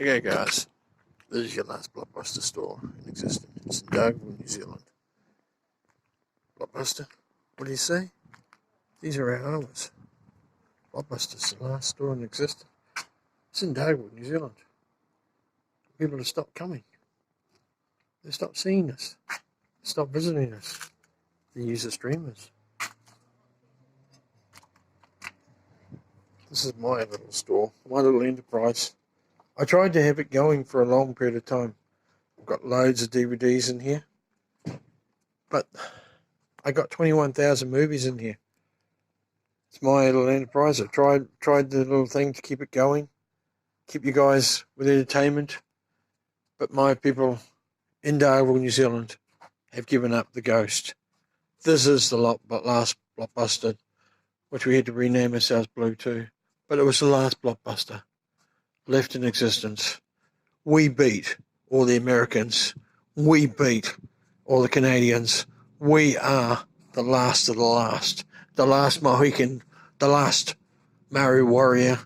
Okay, guys, this is your last Blockbuster store in existence. It's in Darwin, New Zealand. Blockbuster? What do you say? These are our hours. Blockbuster's the last store in existence. It's in Darwin, New Zealand. People have stopped coming. They stopped seeing us. They stopped visiting us. They use the streamers. This is my little store, my little enterprise. I tried to have it going for a long period of time. I've got loads of DVDs in here. But I got 21,000 movies in here. It's my little enterprise. I tried the little thing to keep it going, keep you guys with entertainment. But my people in Darwin, New Zealand, have given up the ghost. This is the last Blockbuster, which we had to rename ourselves Blue to. But it was the last Blockbuster left in existence. We beat all the Americans. We beat all the Canadians. We are the last of the last. The last Mohican. The last Maori warrior.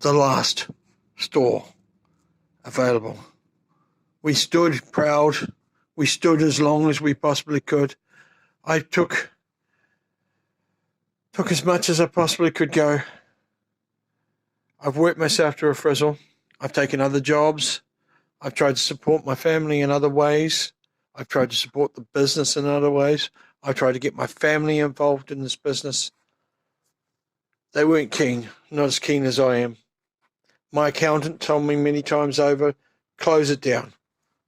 The last store available. We stood proud. We stood as long as we possibly could. I took as much as I possibly could go. I've worked myself to a frizzle. I've taken other jobs. I've tried to support my family in other ways. I've tried to support the business in other ways. I've tried to get my family involved in this business. They weren't keen, not as keen as I am. My accountant told me many times over, close it down.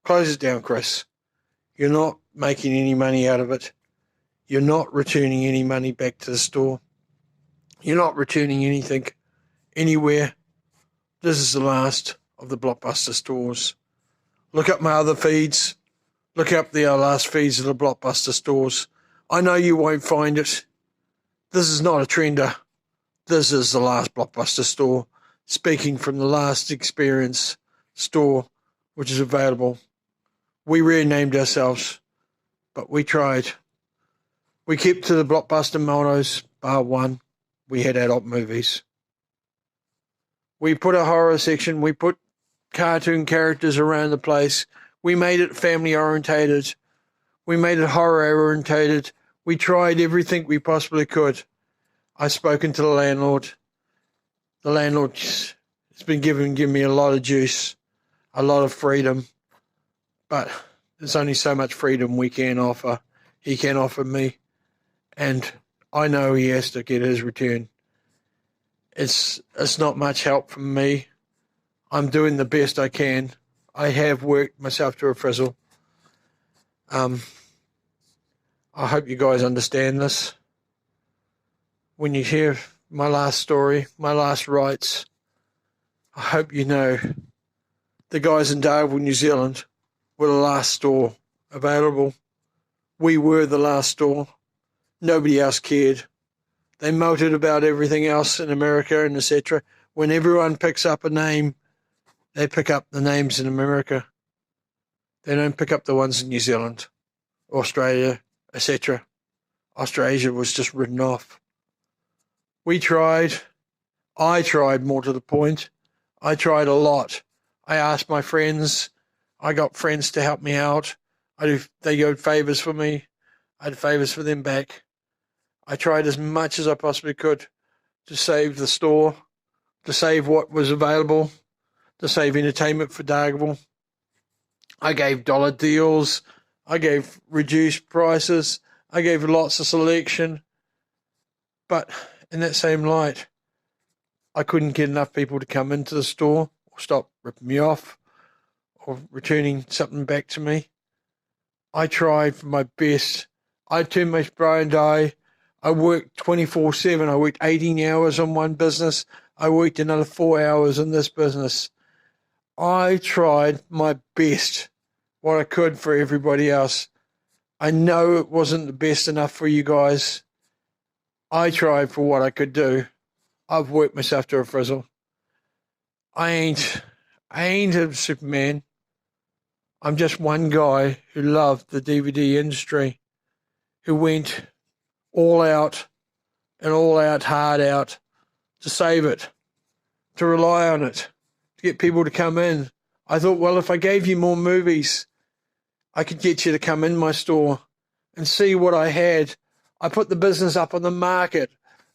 Close it down, Chris. You're not making any money out of it. You're not returning any money back to the store. You're not returning anything anywhere. This is the last of the Blockbuster stores. Look up my other feeds. Look up the last feeds of the Blockbuster stores. I know you won't find it. This is not a trender. This is the last Blockbuster store. Speaking from the last experience store, which is available. We renamed ourselves, but we tried. We kept to the Blockbuster mottos, bar one. We had adult movies. We put a horror section. We put cartoon characters around the place. We made it family orientated. We made it horror orientated. We tried everything we possibly could. I've spoken to the landlord. The landlord has been giving me a lot of juice, a lot of freedom. But there's only so much freedom we can offer. He can offer me. And I know he has to get his return. It's not much help from me. I'm doing the best I can. I have worked myself to a frizzle. I hope you guys understand this. When you hear my last story, my last rites, I hope you know the guys in Darwin, New Zealand, were the last store available. We were the last store. Nobody else cared. They moted about everything else in America and etc. When everyone picks up a name, they pick up the names in America. They don't pick up the ones in New Zealand, Australia, etc. Australasia was just written off. We tried. I tried, more to the point. I tried a lot. I asked my friends. I got friends to help me out. They did favours for me. I did favours for them back. I tried as much as I possibly could to save the store, to save what was available, to save entertainment for Dargaville. I gave dollar deals. I gave reduced prices. I gave lots of selection. But in that same light, I couldn't get enough people to come into the store or stop ripping me off or returning something back to me. I tried for my best. I turned my blind eye. I worked 24/7. I worked 18 hours on one business. I worked another 4 hours in this business. I tried my best, what I could for everybody else. I know it wasn't the best enough for you guys. I tried for what I could do. I've worked myself to a frizzle. I ain't a Superman. I'm just one guy who loved the DVD industry, who went all out and all out, hard out to save it, to rely on it, to get people to come in. I thought, well, if I gave you more movies, I could get you to come in my store and see what I had. I put the business up on the market.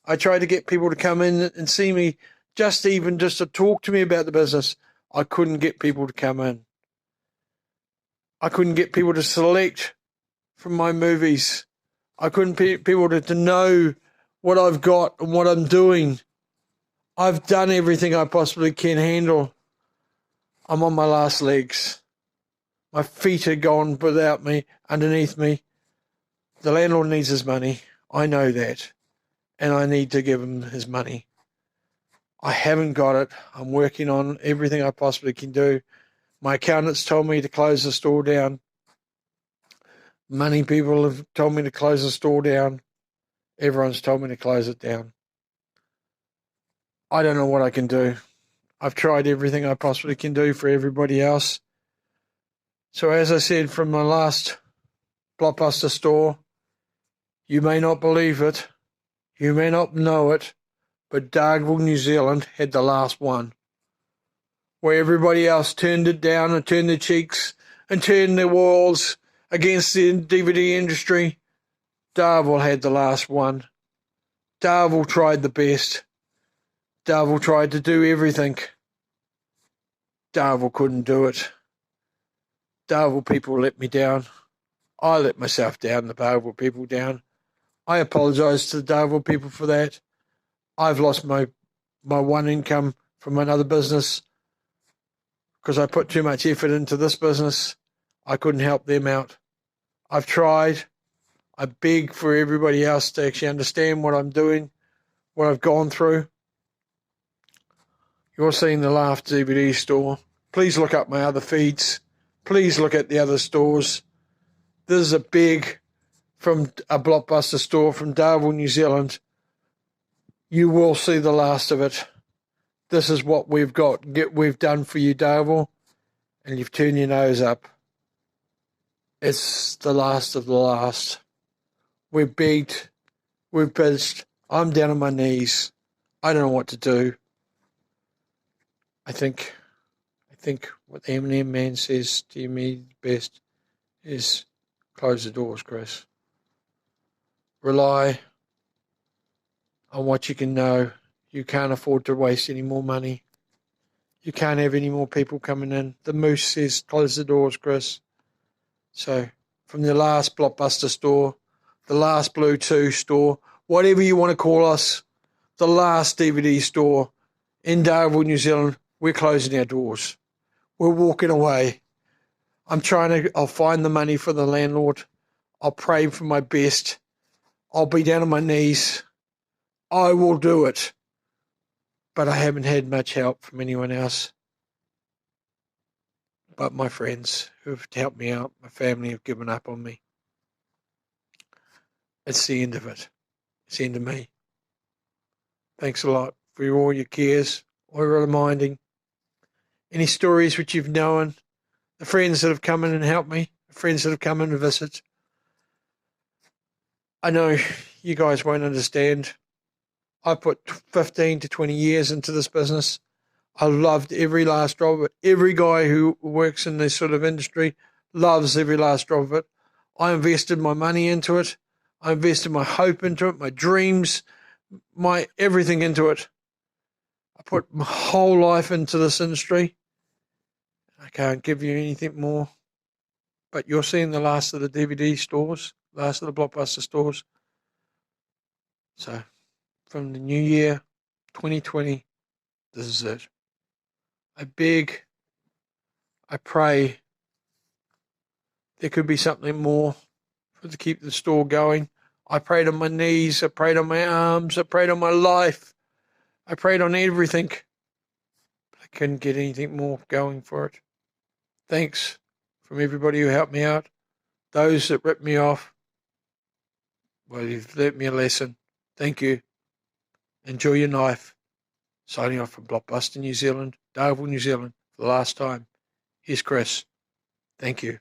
I tried to get people to come in and see me, just to talk to me about the business. I couldn't get people to come in. I couldn't get people to select from my movies. I couldn't get people to know what I've got and what I'm doing. I've done everything I possibly can handle. I'm on my last legs. My feet are gone without me, underneath me. The landlord needs his money. I know that. And I need to give him his money. I haven't got it. I'm working on everything I possibly can do. My accountants told me to close the store down. Many people have told me to close the store down. Everyone's told me to close it down. I don't know what I can do. I've tried everything I possibly can do for everybody else. So as I said, from my last Blockbuster store, you may not believe it, you may not know it, but Dargaville, New Zealand had the last one. Where everybody else turned it down and turned their cheeks and turned their walls against the DVD industry, Dargaville had the last one. Dargaville tried the best. Dargaville tried to do everything. Dargaville couldn't do it. Dargaville people let me down. I let myself down, the Dargaville people down. I apologise to the Dargaville people for that. I've lost my one income from another business because I put too much effort into this business. I couldn't help them out. I've tried. I beg for everybody else to actually understand what I'm doing, what I've gone through. You're seeing the Laugh DVD store. Please look up my other feeds. Please look at the other stores. This is a big from a Blockbuster store from Darwin, New Zealand. You will see the last of it. This is what we've done for you, Darwin, and you've turned your nose up. It's the last of the last. We've begged, we've bitched. I'm down on my knees. I don't know what to do. I think what the Eminem man says to me best is close the doors, Chris. Rely on what you can know. You can't afford to waste any more money. You can't have any more people coming in. The Moose says close the doors, Chris. So from the last Blockbuster store, the last Blue 2 store, whatever you want to call us, the last DVD store in Darwin, New Zealand, we're closing our doors. We're walking away. I'll find the money for the landlord. I'll pray for my best. I'll be down on my knees. I will do it. But I haven't had much help from anyone else. But my friends who've helped me out, my family have given up on me. It's the end of it. It's the end of me. Thanks a lot for all your cares, all your reminding. Any stories which you've known, the friends that have come in and helped me, the friends that have come in to visit. I know you guys won't understand. I put 15 to 20 years into this business. I loved every last drop of it. Every guy who works in this sort of industry loves every last drop of it. I invested my money into it. I invested my hope into it, my dreams, my everything into it. I put my whole life into this industry. I can't give you anything more. But you're seeing the last of the DVD stores, last of the Blockbuster stores. So from the new year, 2020, this is it. I beg, I pray there could be something more to keep the store going. I prayed on my knees, I prayed on my arms, I prayed on my life, I prayed on everything. But I couldn't get anything more going for it. Thanks from everybody who helped me out. Those that ripped me off, well, you've learnt me a lesson. Thank you. Enjoy your knife. Signing off from Blockbuster, New Zealand, Darwin, New Zealand, for the last time. Here's Chris. Thank you.